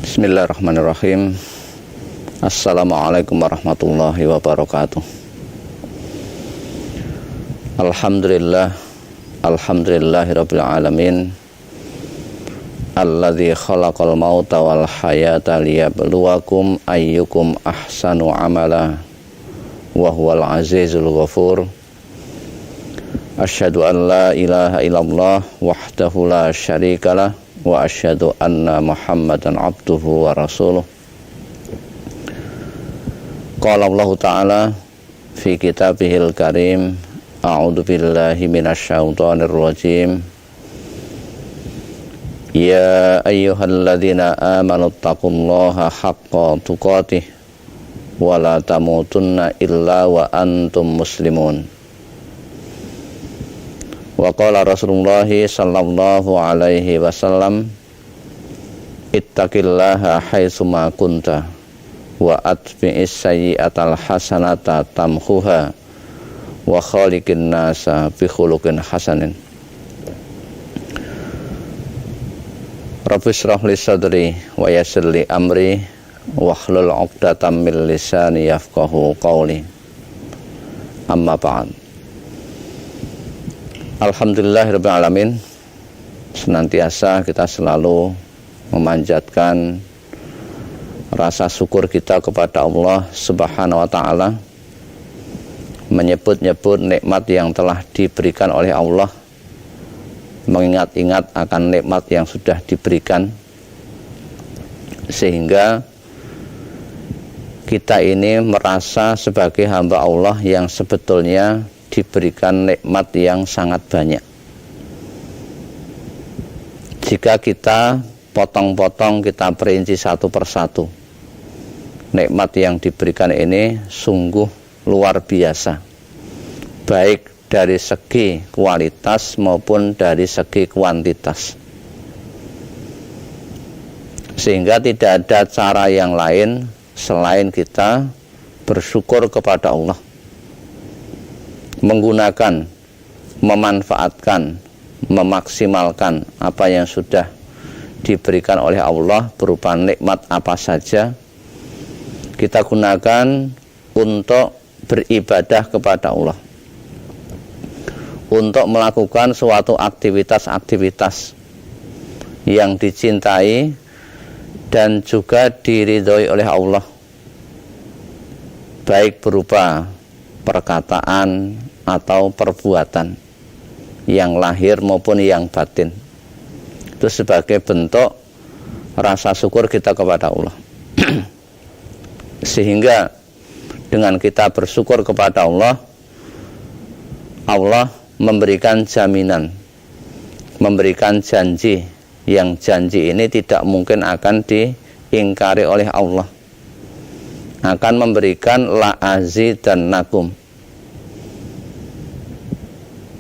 Bismillahirrahmanirrahim. Assalamualaikum warahmatullahi wabarakatuh. Alhamdulillahirabbil alamin. Alladzi khalaqal mauta wal hayata liyabluwakum ayyukum ahsanu amala wa huwal azizul ghafur. Asyhadu an la ilaha illallah wahdahu la syarikalah wa asyhadu anna Muhammadan abduhu wa rasuluh. Qala Allah Ta'ala fi kitabihil karim, a'udzu billahi minasyaitonir rajim. Ya ayyuhalladzina amanu taqullaha haqqa tuqatih wa la tamutunna illa wa antum muslimun. Wa qala Rasulullah sallallahu alaihi wasallam, ittaqillaha haitsuma kunta wa atbi'is sayyi'atal hasanata tamhuha wa khaliqin nasa bi khuluqin hasanin. Rabbi shrah li sadri wa yassir li amri wahlul 'uqdatam min lisani yafqahu qawli. Amma ba'd. Alhamdulillahirabbil alamin. Senantiasa kita selalu memanjatkan rasa syukur kita kepada Allah Subhanahu wa taala, menyebut-nyebut nikmat yang telah diberikan oleh Allah, mengingat-ingat akan nikmat yang sudah diberikan, sehingga kita ini merasa sebagai hamba Allah yang sebetulnya diberikan nikmat yang sangat banyak. Jika kita potong-potong, kita perinci satu persatu, nikmat yang diberikan ini sungguh luar biasa, baik dari segi kualitas maupun dari segi kuantitas, sehingga tidak ada cara yang lain selain kita bersyukur kepada Allah, menggunakan, memanfaatkan, memaksimalkan apa yang sudah diberikan oleh Allah berupa nikmat apa saja, kita gunakan untuk beribadah kepada Allah, untuk melakukan suatu aktivitas-aktivitas yang dicintai dan juga diridhoi oleh Allah, baik berupa perkataan atau perbuatan yang lahir maupun yang batin. Itu sebagai bentuk rasa syukur kita kepada Allah. Sehingga dengan kita bersyukur kepada Allah, Allah memberikan jaminan, memberikan janji, yang janji ini tidak mungkin akan diingkari oleh Allah, akan memberikan la azidannakum.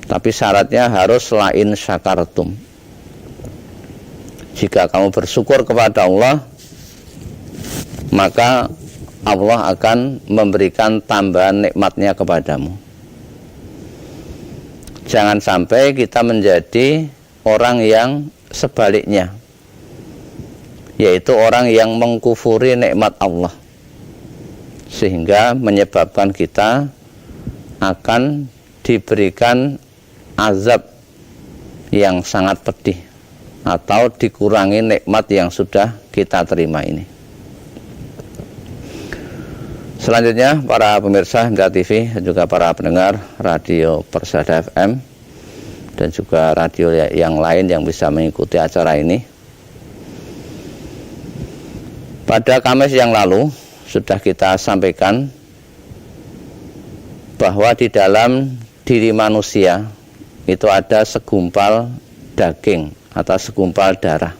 Tapi syaratnya harus lain syakartum. Jika kamu bersyukur kepada Allah, maka Allah akan memberikan tambahan nikmatnya kepadamu. Jangan sampai kita menjadi orang yang sebaliknya, yaitu orang yang mengkufuri nikmat Allah, sehingga menyebabkan kita akan diberikan azab yang sangat pedih atau dikurangi nikmat yang sudah kita terima ini. Selanjutnya, para pemirsa MTA TV dan juga para pendengar Radio Persada FM dan juga radio yang lain yang bisa mengikuti acara ini. Pada Kamis yang lalu sudah kita sampaikan bahwa di dalam diri manusia itu ada segumpal daging atau segumpal darah.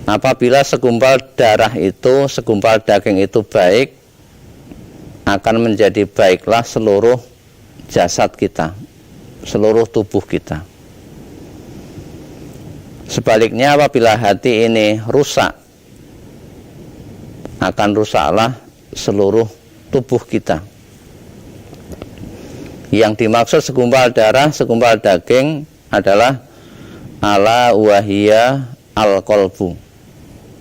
Apabila segumpal darah itu, segumpal daging itu baik, akan menjadi baiklah seluruh jasad kita, seluruh tubuh kita. Sebaliknya, apabila hati ini rusak, akan rusaklah seluruh tubuh kita. Yang dimaksud segumpal darah, segumpal daging adalah ala wahiyya al-qalbu.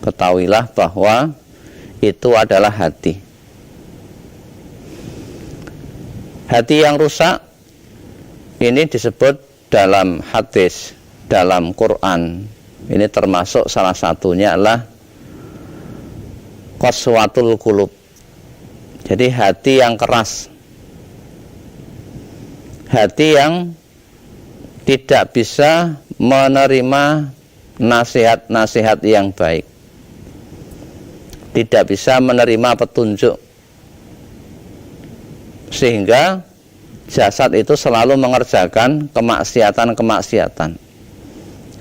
Ketahuilah bahwa itu adalah hati. Hati yang rusak ini disebut dalam hadis, dalam Quran. Ini termasuk salah satunya adalah qaswatul qulub. Jadi hati yang keras, hati yang tidak bisa menerima nasihat-nasihat yang baik, tidak bisa menerima petunjuk, sehingga jasad itu selalu mengerjakan kemaksiatan-kemaksiatan.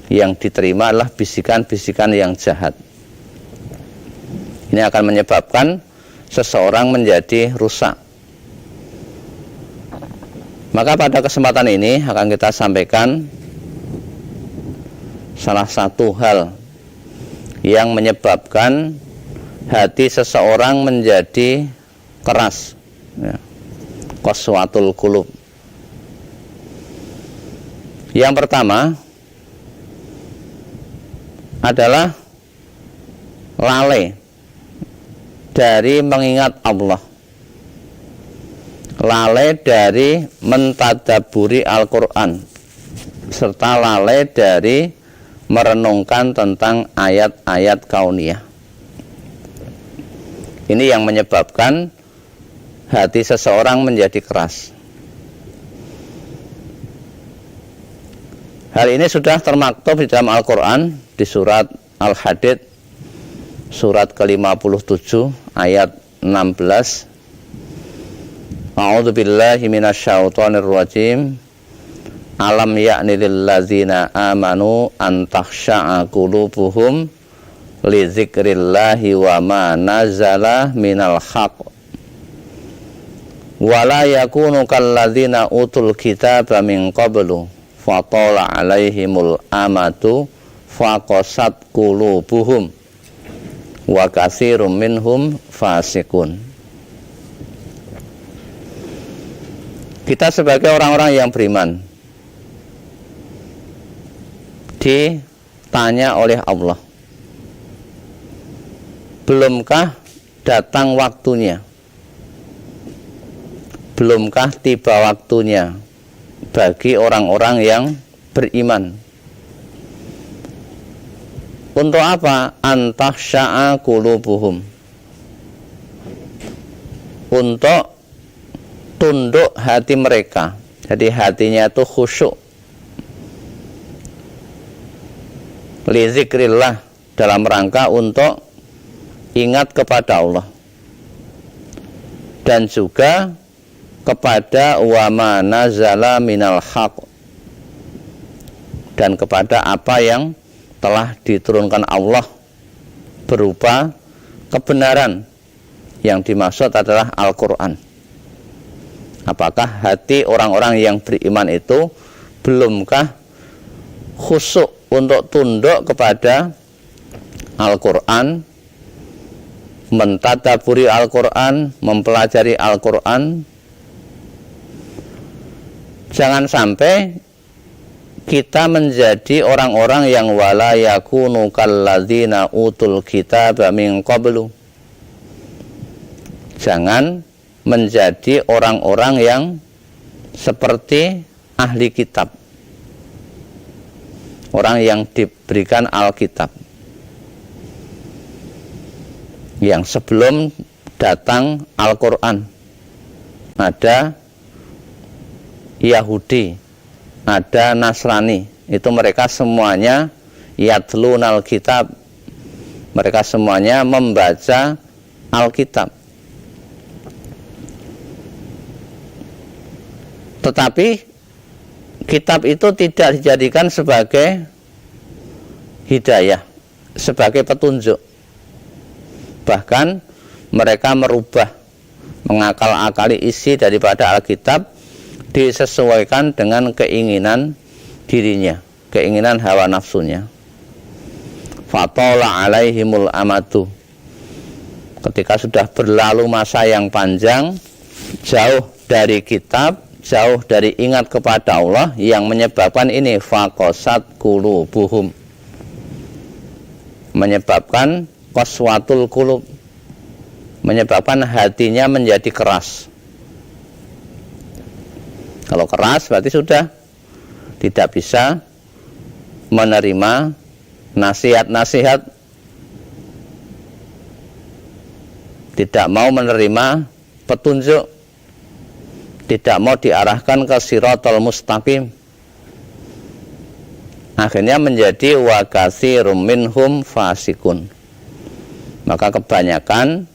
Yang diterima adalah bisikan-bisikan yang jahat. Ini akan menyebabkan seseorang menjadi rusak. Maka pada kesempatan ini akan kita sampaikan salah satu hal yang menyebabkan hati seseorang menjadi keras, ya. Qaswatul qulub. Yang pertama adalah lalai dari mengingat Allah, lalai dari mentadaburi Al-Quran, serta lalai dari merenungkan tentang ayat-ayat kauniyah. Ini yang menyebabkan hati seseorang menjadi keras. Hal ini sudah termaktub di dalam Al-Quran di surat Al-Hadid, surat ke-57 ayat 16. A'udzu billahi minasyaitonir rajim. Alam ya'ni lil ladzina amanu an takhsha'a qulubuhum li dzikrillahi wa ma nazala minal haqq wa la yakunu kal ladzina utul kitaba min qablu fatala alaihimul amatu faqasat qulubuhum wa katsirum minhum fasiqun. Kita sebagai orang-orang yang beriman ditanya oleh Allah, belumkah datang waktunya, belumkah tiba waktunya bagi orang-orang yang beriman. Untuk apa? Antakhsha'a qulubuhum, untuk tunduk hati mereka. Jadi hatinya itu khusyuk, li zikrillah, dalam rangka untuk ingat kepada Allah, dan juga kepada wa ma nazala minal haqq, dan kepada apa yang telah diturunkan Allah berupa kebenaran. Yang dimaksud adalah Al-Quran. Apakah hati orang-orang yang beriman itu belumkah khusyuk untuk tunduk kepada Al-Quran, mentadaburi Al-Quran, mempelajari Al-Quran? Jangan sampai kita menjadi orang-orang yang wala yakunu kalladzina utul kitaba min qablu. Jangan menjadi orang-orang yang seperti ahli kitab, orang yang diberikan Alkitab, yang sebelum datang Al-Quran ada Yahudi, ada Nasrani. Itu mereka semuanya yatlunal kitab, mereka semuanya membaca Alkitab. Tetapi kitab itu tidak dijadikan sebagai hidayah, sebagai petunjuk. Bahkan mereka merubah, mengakal-akali isi daripada Alkitab, disesuaikan dengan keinginan dirinya, keinginan hawa nafsunya. Fatala alaihimul amatu. Ketika sudah berlalu masa yang panjang, jauh dari kitab, jauh dari ingat kepada Allah, yang menyebabkan ini faqasat qulubuhum, menyebabkan qaswatul qulub, menyebabkan hatinya menjadi keras. Kalau keras berarti sudah tidak bisa menerima nasihat-nasihat, tidak mau menerima petunjuk, tidak mau diarahkan ke siratal mustaqim. Akhirnya menjadi wa katsirum minhum fasikun. Maka kebanyakan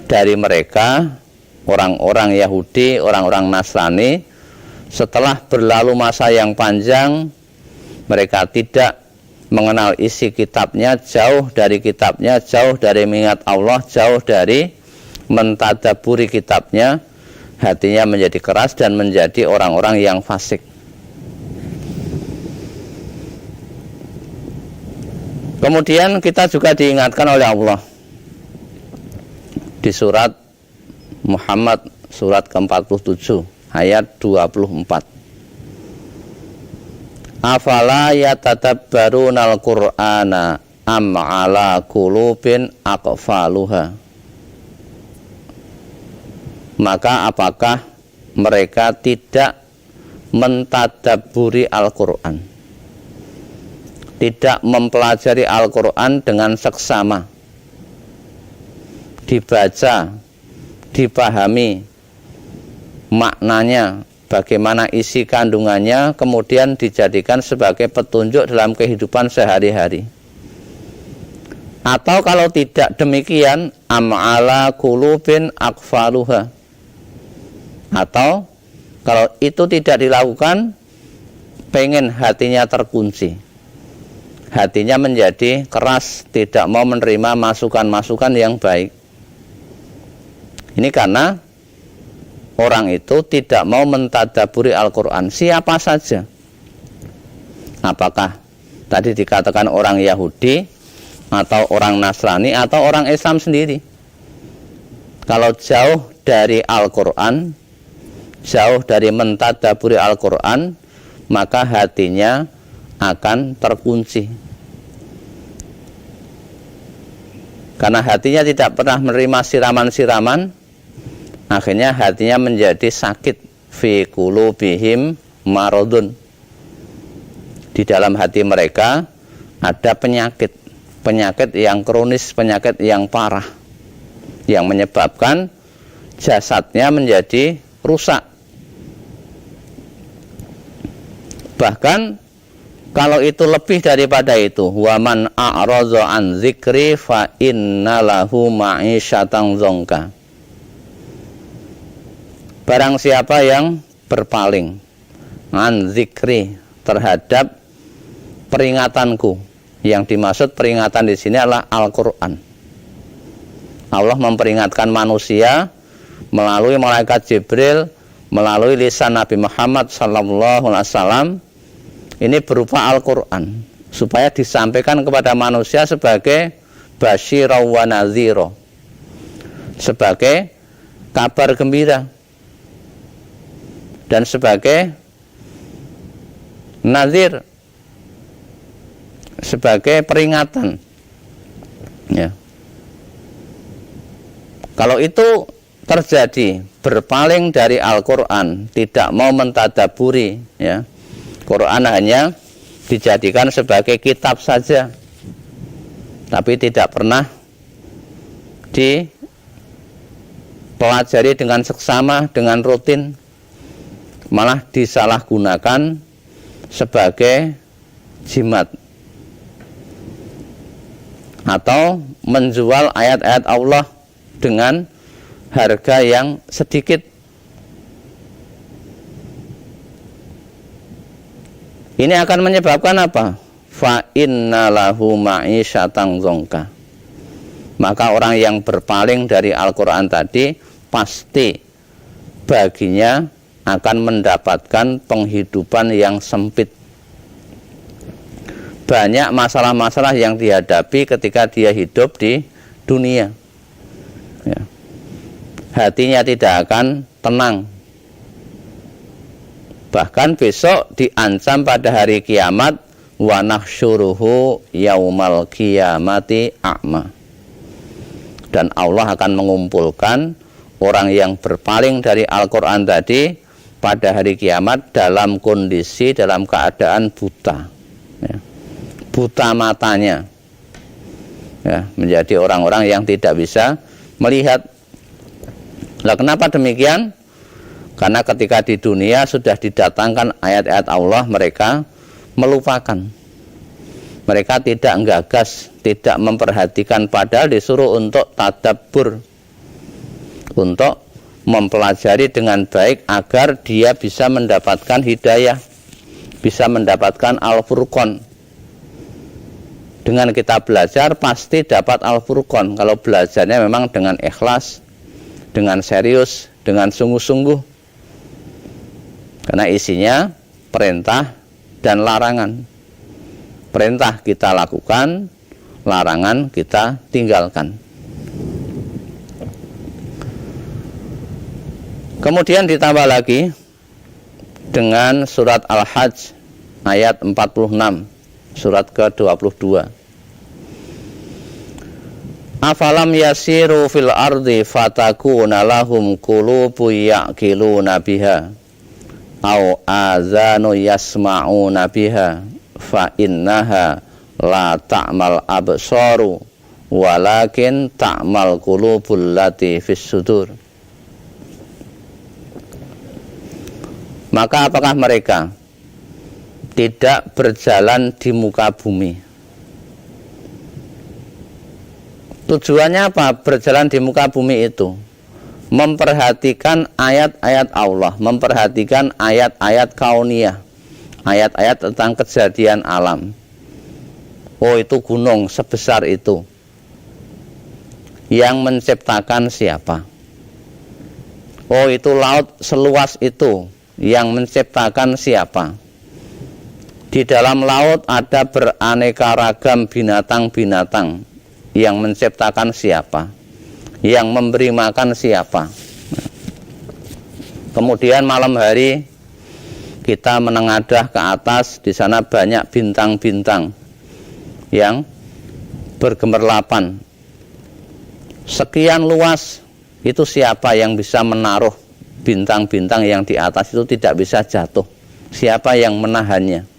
dari mereka, orang-orang Yahudi, orang-orang Nasrani, setelah berlalu masa yang panjang, mereka tidak mengenal isi kitabnya, jauh dari kitabnya, jauh dari mengingat Allah, jauh dari mentadaburi kitabnya, hatinya menjadi keras dan menjadi orang-orang yang fasik. Kemudian kita juga diingatkan oleh Allah di surat Muhammad, surat ke-47 ayat 24. Afala yatadabbarunal Qur'ana am ala qulubin aqfaluha. Maka apakah mereka tidak mentadabburi Al-Qur'an, tidak mempelajari Al-Qur'an dengan seksama, dibaca, dipahami maknanya, bagaimana isi kandungannya, kemudian dijadikan sebagai petunjuk dalam kehidupan sehari-hari. Atau kalau tidak demikian, am'ala qulubin aqfaluha. Atau kalau itu tidak dilakukan, pengen hatinya terkunci, hatinya menjadi keras, tidak mau menerima masukan-masukan yang baik. Ini karena orang itu tidak mau mentadaburi Al-Quran, siapa saja. Apakah tadi dikatakan orang Yahudi, atau orang Nasrani, atau orang Islam sendiri. Kalau jauh dari Al-Quran, jauh dari mentadaburi Al-Quran, maka hatinya akan terkunci. Karena hatinya tidak pernah menerima siraman-siraman, akhirnya hatinya menjadi sakit. Fi qulubihim maradun. Di dalam hati mereka ada penyakit, penyakit yang kronis, penyakit yang parah, yang menyebabkan jasadnya menjadi rusak. Bahkan kalau itu lebih daripada itu, wa man a'radha an dzikri fa innalahu ma'isyatan dzonka. Barang siapa yang berpaling an dzikri, terhadap peringatanku. Yang dimaksud peringatan di sini adalah Al-Qur'an. Allah memperingatkan manusia melalui malaikat Jibril, melalui lisan Nabi Muhammad SAW. Ini berupa Al-Qur'an, supaya disampaikan kepada manusia sebagai basyira wa nadhira, sebagai kabar gembira, dan sebagai nadhir, sebagai peringatan. Ya. Kalau itu terjadi, berpaling dari Al-Qur'an, tidak mau mentadaburi, ya, Quran hanya dijadikan sebagai kitab saja, tapi tidak pernah dipelajari dengan seksama, dengan rutin, malah disalahgunakan sebagai jimat, atau menjual ayat-ayat Allah dengan harga yang sedikit. Ini akan menyebabkan apa? Fa innalahu ma'isyatan dzonka. Maka orang yang berpaling dari Al-Quran tadi, pasti baginya akan mendapatkan penghidupan yang sempit. Banyak masalah-masalah yang dihadapi ketika dia hidup di dunia, ya. Hatinya tidak akan tenang. Bahkan besok diancam pada hari kiamat wa nahsyuruhu yaumal qiyamati a'ma. Dan Allah akan mengumpulkan orang yang berpaling dari Al-Quran tadi pada hari kiamat dalam kondisi, dalam keadaan buta, ya. Buta matanya, ya, menjadi orang-orang yang tidak bisa melihat. Nah, kenapa demikian? Karena ketika di dunia sudah didatangkan ayat-ayat Allah, mereka melupakan. Mereka tidak menggagas, tidak memperhatikan, padahal disuruh untuk tadabbur, untuk mempelajari dengan baik agar dia bisa mendapatkan hidayah, bisa mendapatkan Al-Furqan. Dengan kita belajar pasti dapat Al-Furqan kalau belajarnya memang dengan ikhlas, dengan serius, dengan sungguh-sungguh. Karena isinya perintah dan larangan. Perintah kita lakukan, larangan kita tinggalkan. Kemudian ditambah lagi dengan surat Al-Hajj ayat 46, surat ke-22. Afalam yasiru fil ardi fatakuna lahum qulubu ya'qiluna biha au azanu yasma'una biha fa innaha la ta'mal absaru walakin ta'mal qulubul lati fis sudur. Maka apakah mereka tidak berjalan di muka bumi? Tujuannya apa berjalan di muka bumi itu? Memperhatikan ayat-ayat Allah, memperhatikan ayat-ayat kauniyah, ayat-ayat tentang kejadian alam. Oh, itu gunung sebesar itu, yang menciptakan siapa? Oh, itu laut seluas itu, yang menciptakan siapa? Di dalam laut ada beraneka ragam binatang-binatang, yang menciptakan siapa? Yang memberi makan siapa? Kemudian malam hari kita menengadah ke atas, di sana banyak bintang-bintang yang bergemerlapan. Sekian luas, itu siapa yang bisa menaruh bintang-bintang yang di atas itu tidak bisa jatuh? Siapa yang menahannya?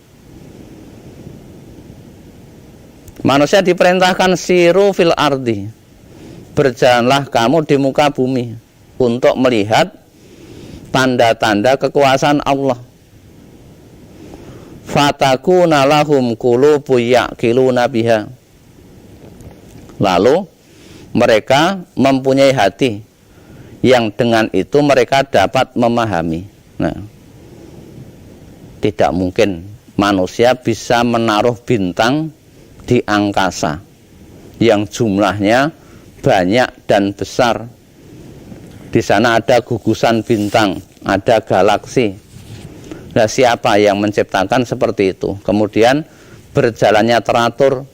Manusia diperintahkan siru fil ardi, berjalanlah kamu di muka bumi untuk melihat tanda-tanda kekuasaan Allah. Fatakuna lahum qulubu ya'qiluna biha. Lalu mereka mempunyai hati yang dengan itu mereka dapat memahami. Nah, tidak mungkin manusia bisa menaruh bintang di angkasa yang jumlahnya banyak dan besar. Di sana ada gugusan bintang, ada galaksi. Nah, siapa yang menciptakan seperti itu? Kemudian berjalannya teratur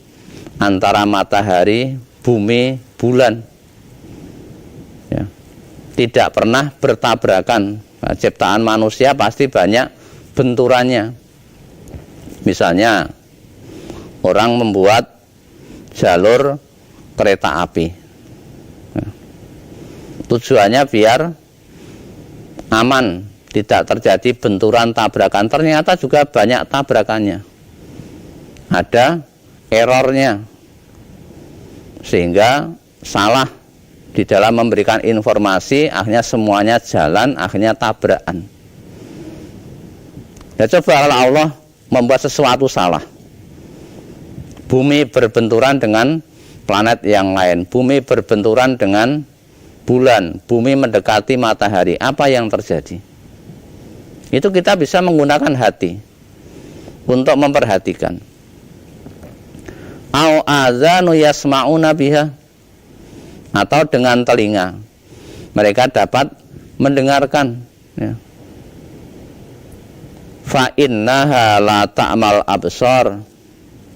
antara matahari, bumi, bulan, ya, tidak pernah bertabrakan. Nah, ciptaan manusia pasti banyak benturannya. Misalnya orang membuat jalur kereta api, nah, tujuannya biar aman, tidak terjadi benturan tabrakan. Ternyata juga banyak tabrakannya, ada errornya, sehingga salah di dalam memberikan informasi, akhirnya semuanya jalan, akhirnya tabrakan. Ya, coba Allah membuat sesuatu salah, bumi berbenturan dengan planet yang lain, bumi berbenturan dengan bulan, bumi mendekati matahari, apa yang terjadi? Itu kita bisa menggunakan hati untuk memperhatikan. Au azanu yasma'una biha, atau dengan telinga mereka dapat mendengarkan, ya. Fa innaha la ta'mal absar,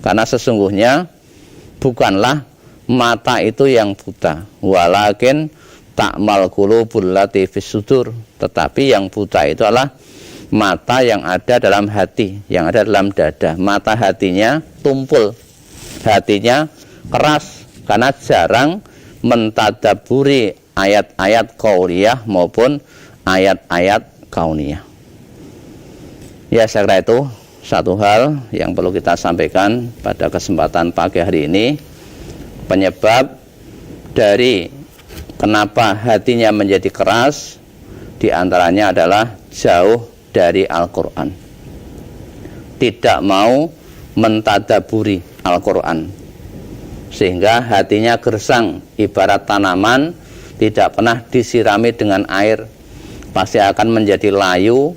karena sesungguhnya bukanlah mata itu yang buta, walakin ta'mal qulubul lati fis sudur, tetapi yang buta itu adalah mata yang ada dalam hati, yang ada dalam dada. Mata hatinya tumpul, hatinya keras karena jarang mentadaburi ayat-ayat qauliyah maupun ayat-ayat kauniyah. Ya, saya kira itu satu hal yang perlu kita sampaikan pada kesempatan pagi hari ini. Penyebab dari kenapa hatinya menjadi keras diantaranya adalah jauh dari Al-Quran, tidak mau mentadaburi Al-Quran, sehingga hatinya gersang, ibarat tanaman tidak pernah disirami dengan air, pasti akan menjadi layu,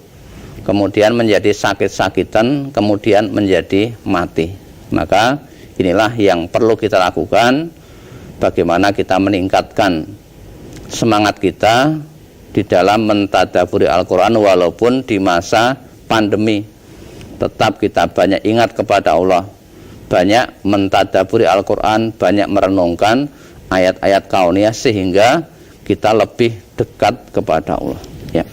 kemudian menjadi sakit-sakitan, kemudian menjadi mati. Maka inilah yang perlu kita lakukan, bagaimana kita meningkatkan semangat kita di dalam mentadaburi Al-Quran walaupun di masa pandemi. Tetap kita banyak ingat kepada Allah, banyak mentadaburi Al-Quran, banyak merenungkan ayat-ayat kauniyah sehingga kita lebih dekat kepada Allah. Ya.